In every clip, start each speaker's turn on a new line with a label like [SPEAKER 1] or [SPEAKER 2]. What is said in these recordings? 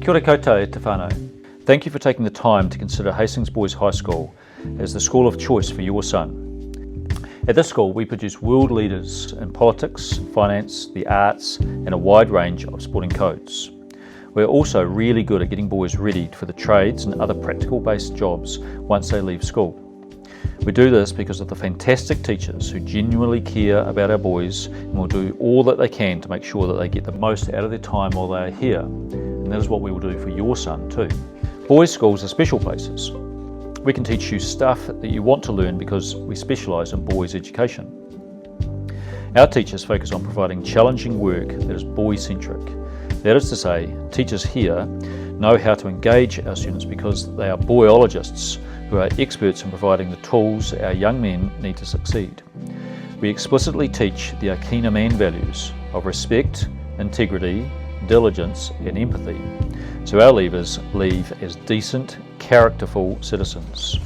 [SPEAKER 1] Kia ora koutou te whānau. Thank you for taking the time to consider Hastings Boys High School as the school of choice for your son. At this school we produce world leaders in politics, finance, the arts and a wide range of sporting codes. We're also really good at getting boys ready for the trades and other practical based jobs once they leave school. We do this because of the fantastic teachers who genuinely care about our boys and will do all that they can to make sure that they get the most out of their time while they are here. And that is what we will do for your son too. Boys' schools are special places. We can teach you stuff that you want to learn because we specialise in boys' education. Our teachers focus on providing challenging work that is boy-centric. That is to say, teachers here know how to engage our students because they are boyologists who are experts in providing the tools our young men need to succeed. We explicitly teach the Ākina man values of respect, integrity, diligence and empathy, so our leavers leave as decent, characterful citizens.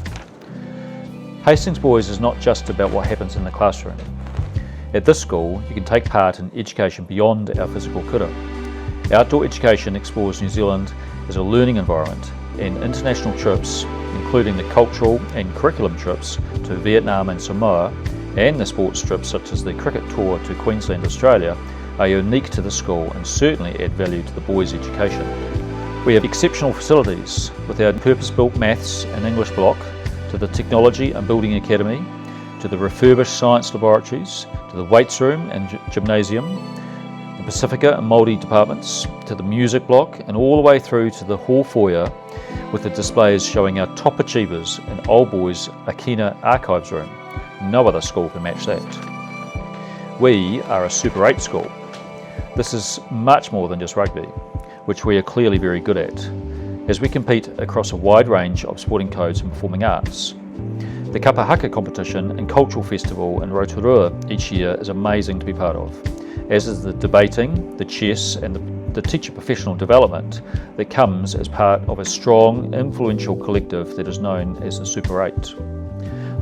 [SPEAKER 1] Hastings Boys is not just about what happens in the classroom. At this school, you can take part in education beyond our physical kura. Outdoor education explores New Zealand as a learning environment, and international trips, including the cultural and curriculum trips to Vietnam and Samoa, and the sports trips such as the cricket tour to Queensland, Australia, are unique to the school and certainly add value to the boys' education. We have exceptional facilities with our purpose-built maths and English block, to the Technology and Building Academy, to the refurbished science laboratories, to the weights room and gymnasium, the Pacifica and Māori departments, to the music block and all the way through to the hall foyer with the displays showing our top achievers in Old Boys Ākina archives room. No other school can match that. We are a Super 8 school. This is much more than just rugby, which we are clearly very good at, as we compete across a wide range of sporting codes and performing arts. The Kapa Haka competition and cultural festival in Rotorua each year is amazing to be part of, as is the debating, the chess and the teacher professional development that comes as part of a strong, influential collective that is known as the Super 8.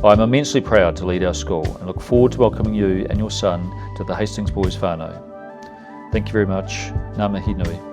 [SPEAKER 1] I am immensely proud to lead our school and look forward to welcoming you and your son to the Hastings Boys whānau. Thank you very much. Ngā mihi nui.